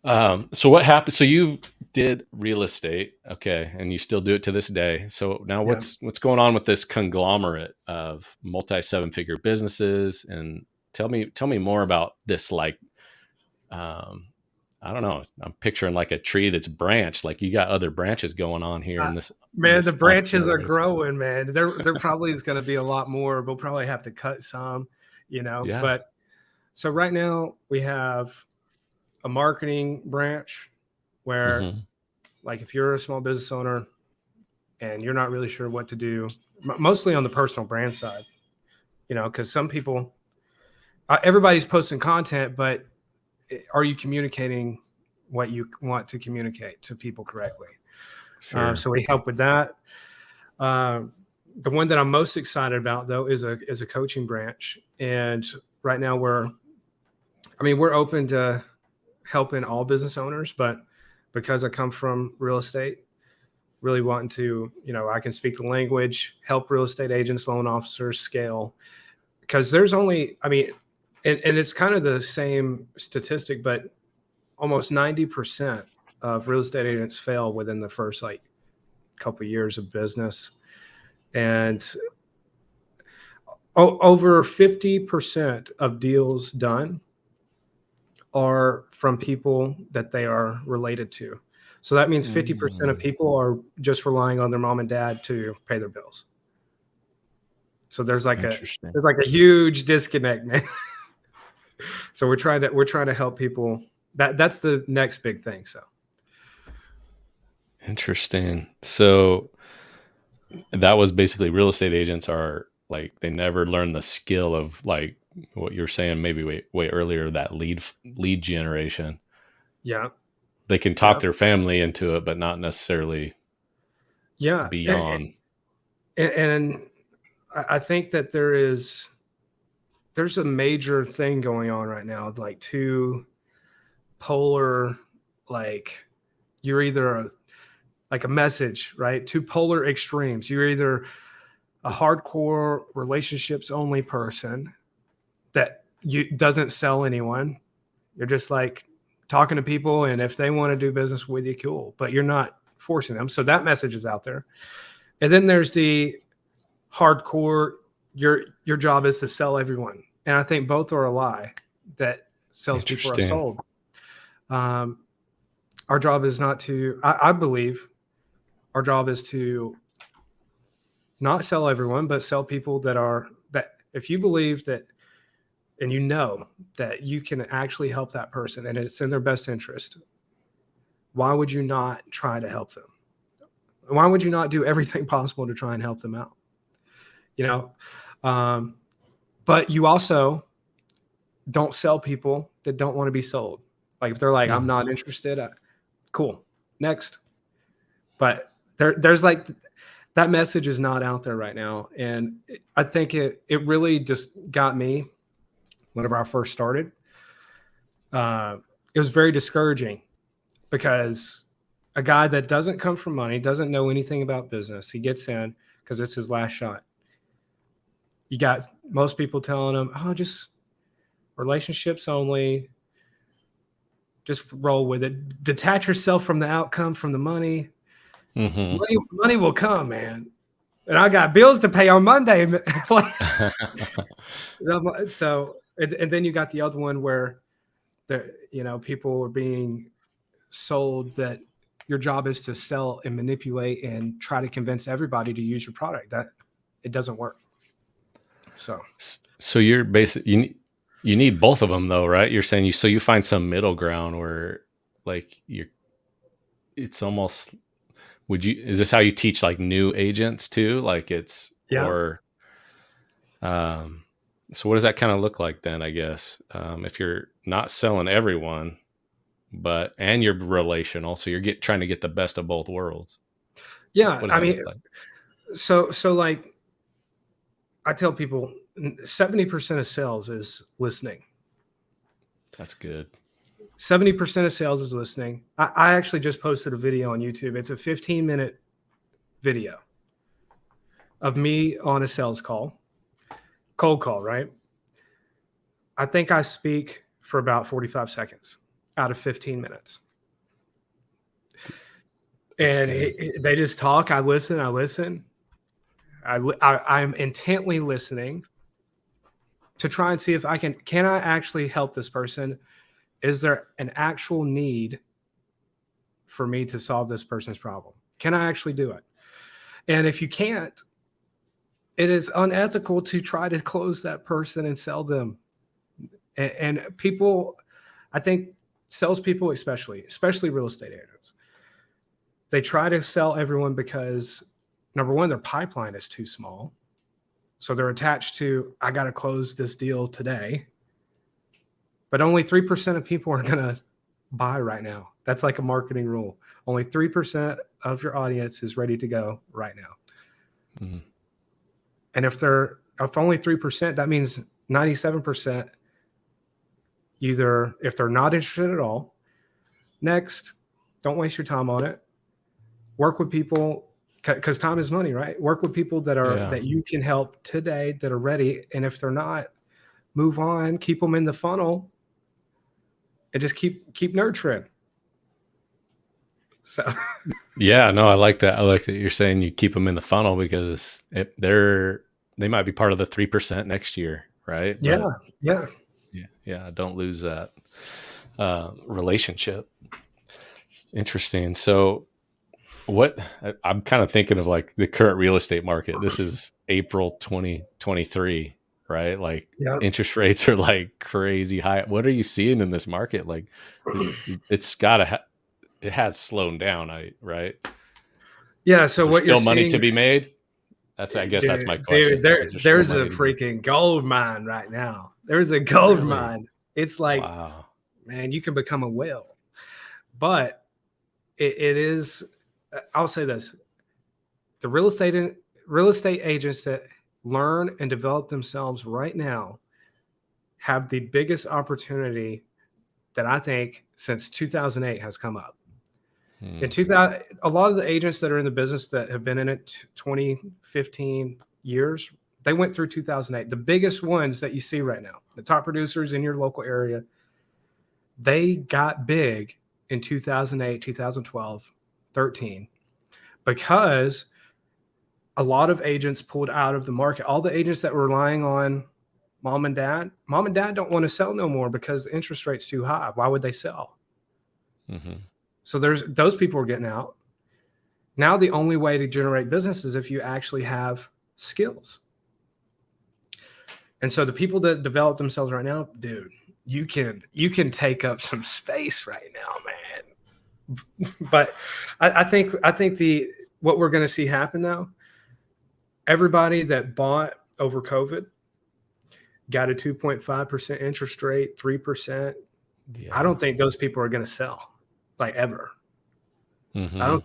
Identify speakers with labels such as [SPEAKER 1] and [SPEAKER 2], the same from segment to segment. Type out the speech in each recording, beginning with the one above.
[SPEAKER 1] So what happened? So you did real estate, okay, and you still do it to this day. So now
[SPEAKER 2] Yeah.
[SPEAKER 1] what's going on with this conglomerate of multi seven figure businesses? And tell me more about this. Like, um, I don't know. I'm picturing like a tree that's branched. Like you got other branches going on here
[SPEAKER 2] Uh,
[SPEAKER 1] in this
[SPEAKER 2] Man, the
[SPEAKER 1] this
[SPEAKER 2] branches are
[SPEAKER 1] entrepreneurial.
[SPEAKER 2] growing, man. There probably is going to be a lot more. We'll probably have to cut some,
[SPEAKER 1] Yeah.
[SPEAKER 2] But so right now we have a marketing branch where,
[SPEAKER 1] Hmm.
[SPEAKER 2] like, if you're a small business owner and you're not really sure what to do, mostly on the personal brand side, because some people, everybody's posting content, but are you communicating what you want to communicate to people correctly?
[SPEAKER 1] Sure.
[SPEAKER 2] So we help with that. Uh, the one that I'm most excited about, though, is a coaching branch, and right now we're open to helping all business owners, but because I come from real estate, really wanting to, I can speak the language, help real estate agents, loan officers scale, because there's only, and it's kind of the same statistic, but almost 90% of real estate agents fail within the first like couple of years of business. And over 50% of deals done are from people that they are related to. So that means 50% of
[SPEAKER 1] Mm,
[SPEAKER 2] people are just relying on their mom and dad to pay their bills. So
[SPEAKER 1] interesting.
[SPEAKER 2] there's like a huge disconnect, man. So we're trying to help people. That's the next big thing. So
[SPEAKER 1] Interesting. So that was basically real estate agents are like they never learn the skill of like what you're saying maybe way earlier, that lead generation.
[SPEAKER 2] yeah,
[SPEAKER 1] They can talk
[SPEAKER 2] yeah,
[SPEAKER 1] their family into it but not necessarily
[SPEAKER 2] yeah.
[SPEAKER 1] beyond.
[SPEAKER 2] And I think that there's a major thing going on right now, like two polar, like you're either like a message, right? Two polar extremes. You're either a hardcore relationships only person that you doesn't sell anyone. You're just like talking to people, and if they want to do business with you, cool. But you're not forcing them. So that message is out there. And then there's the hardcore. Your job is to sell everyone, and I think both are a lie. That salespeople are
[SPEAKER 1] Interesting.
[SPEAKER 2] sold. Um, our job is not to. I believe our job is to not sell everyone, but sell people that if you believe that and that you can actually help that person and it's in their best interest, why would you not try to help them? Why would you not do everything possible to try and help them out? You know, um, but you also don't sell people that don't want to be sold. Like if they're like, I'm
[SPEAKER 1] Hmm.
[SPEAKER 2] not interested, cool, next. But there's like that message is not out there right now, and I think it really just got me whenever I first started. Uh, it was very discouraging because a guy that doesn't come from money, doesn't know anything about business, he gets in because it's his last shot. You got most people telling him, "Oh, just relationships only, just roll with it. Detach yourself from the outcome, from the money.
[SPEAKER 1] Hmm.
[SPEAKER 2] Money will come, man." And I got bills to pay on Monday. So, and then you got the other one where people are being sold that your job is to sell and manipulate and try to convince everybody to use your product. That it doesn't work. So
[SPEAKER 1] So you're basic you need both of them though, right? You're saying you find some middle ground where like you're it's almost would you is this how you teach like new agents too? Like it's
[SPEAKER 2] yeah,
[SPEAKER 1] or um so what does that kind of look like then, I guess? If you're not selling everyone, but and you're relational, so you're trying to get the best of both worlds.
[SPEAKER 2] yeah.
[SPEAKER 1] What does
[SPEAKER 2] I
[SPEAKER 1] that look
[SPEAKER 2] mean,
[SPEAKER 1] like?
[SPEAKER 2] so like I tell people, 70% of sales is listening.
[SPEAKER 1] That's good.
[SPEAKER 2] 70% of sales is listening. I actually just posted a video on YouTube. It's a 15-minute video of me on a sales call, cold call, right? I think I speak for about 45 seconds. out of 15 minutes.
[SPEAKER 1] That's
[SPEAKER 2] And
[SPEAKER 1] good.
[SPEAKER 2] they just talk. I listen. I'm intently listening to try and see if can I actually help this person? Is there an actual need for me to solve this person's problem? Can I actually do it? And if you can't, it is unethical to try to close that person and sell them. And people, I think salespeople, especially real estate agents, they try to sell everyone because number one, their pipeline is too small. So they're attached to, I got to close this deal today. But only 3% of people are going to buy right now. That's like a marketing rule. Only 3% of your audience is ready to go right now. Mm-hmm. And if only 3%, that means 97% either, if they're not interested at all, next, don't waste your time on it. Work with people, because time is money, right? Work with people that you can help today, that are ready. And if they're not, move on, keep them in the funnel, and just keep nurturing. So
[SPEAKER 1] yeah, no, I like that. I like that you're saying you keep them in the funnel, because they might be part of the 3% next year, right?
[SPEAKER 2] Yeah,
[SPEAKER 1] but
[SPEAKER 2] yeah.
[SPEAKER 1] Don't lose that relationship. Interesting. So I'm kind of thinking of like the current real estate market. This is April 2023, right? Like interest rates are like crazy high. What are you seeing in this market? Like it's gotta it has slowed down, right?
[SPEAKER 2] Yeah. So what you're
[SPEAKER 1] still money
[SPEAKER 2] seeing
[SPEAKER 1] to be made? I guess that's my question.
[SPEAKER 2] Dude, there's a freaking gold mine right now. There's a gold mine. It's like, wow, man, you can become a whale. But it is, I'll say this: the real estate agents that learn and develop themselves right now have the biggest opportunity that I think since 2008 has come up. In 2000, a lot of the agents that are in the business that have been in it 20, 15 years, they went through 2008. The biggest ones that you see right now, the top producers in your local area, they got big in 2008, 2012, 13, because a lot of agents pulled out of the market. All the agents that were relying on mom and dad don't want to sell no more because the interest rate's too high. Why would they sell? Mm-hmm. So those people are getting out. Now the only way to generate business is if you actually have skills. And so the people that develop themselves right now, dude, you can take up some space right now, man. But I think what we're going to see happen now, everybody that bought over COVID got a 2.5% interest rate, 3%. Yeah. I don't think those people are going to sell, like, ever. Mm-hmm. I don't.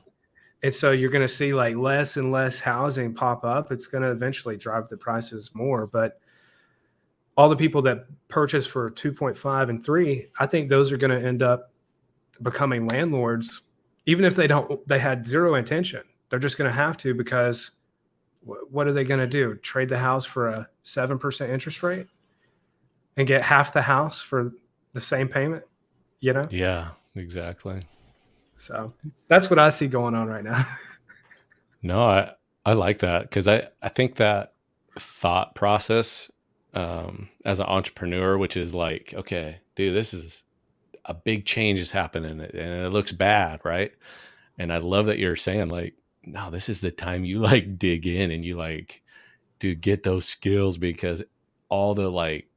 [SPEAKER 2] And so you're going to see like less and less housing pop up. It's going to eventually drive the prices more. But all the people that purchase for 2.5 and 3, I think those are going to end up becoming landlords, even if they had zero intention. They're just going to have to, because what are they going to do? Trade the house for a 7% interest rate and get half the house for the same payment, you know?
[SPEAKER 1] Yeah, exactly.
[SPEAKER 2] So that's what I see going on right now.
[SPEAKER 1] No, I like that, because I think that thought process as an entrepreneur, which is like, okay, dude, this is a big change is happening and it looks bad, right? And I love that you're saying like, no, this is the time you like dig in and you like, dude, get those skills, because all the like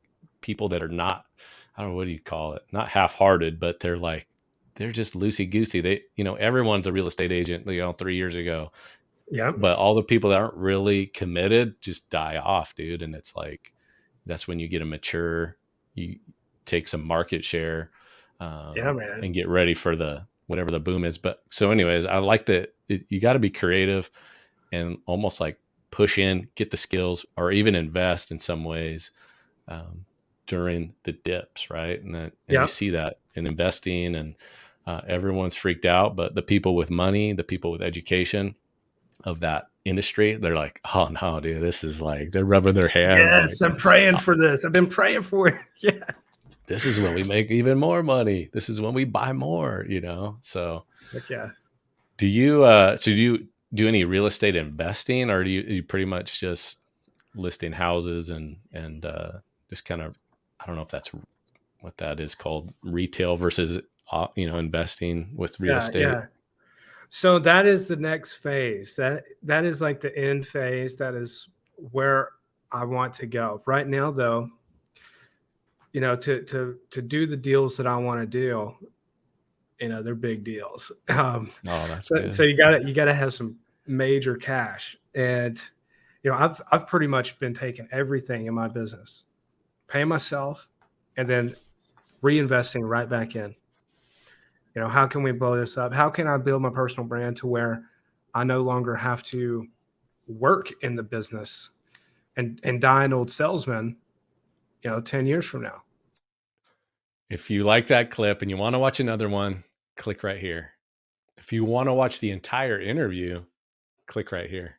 [SPEAKER 1] people that are not, I don't know, what do you call it? Not half-hearted, but they're just loosey-goosey. They, everyone's a real estate agent, 3 years ago.
[SPEAKER 2] Yeah.
[SPEAKER 1] But all the people that aren't really committed just die off, dude. And it's like, that's when you get a mature, you take some market share,
[SPEAKER 2] yeah, man,
[SPEAKER 1] and get ready for whatever the boom is. But so anyways, I like that you got to be creative and almost like push in, get the skills, or even invest in some ways during the dips, right? And you see that in investing, and everyone's freaked out, but the people with money, the people with education of that industry, they're like, oh no, dude, this is like, they're rubbing their hands.
[SPEAKER 2] Yes, like, I'm praying for this. I've been praying for it. Yeah.
[SPEAKER 1] this is when we make even more money. This is when we buy more, So
[SPEAKER 2] Like, yeah.
[SPEAKER 1] do you do you do any real estate investing, or are you pretty much just listing houses and just kind of, I don't know if that's what that is called, retail versus investing with real
[SPEAKER 2] Yeah,
[SPEAKER 1] estate?
[SPEAKER 2] yeah. So that is the next phase. That is like the end phase. That is where I want to go. Right now, though, to do the deals that I want to do, they're big deals.
[SPEAKER 1] Oh, that's
[SPEAKER 2] So
[SPEAKER 1] good.
[SPEAKER 2] you gotta have some major cash, and I've pretty much been taking everything in my business, paying myself, and then reinvesting right back in. How can we blow this up? How can I build my personal brand to where I no longer have to work in the business and die an old salesman, 10 years from now.
[SPEAKER 1] If you like that clip and you want to watch another one, click right here. If you want to watch the entire interview, click right here.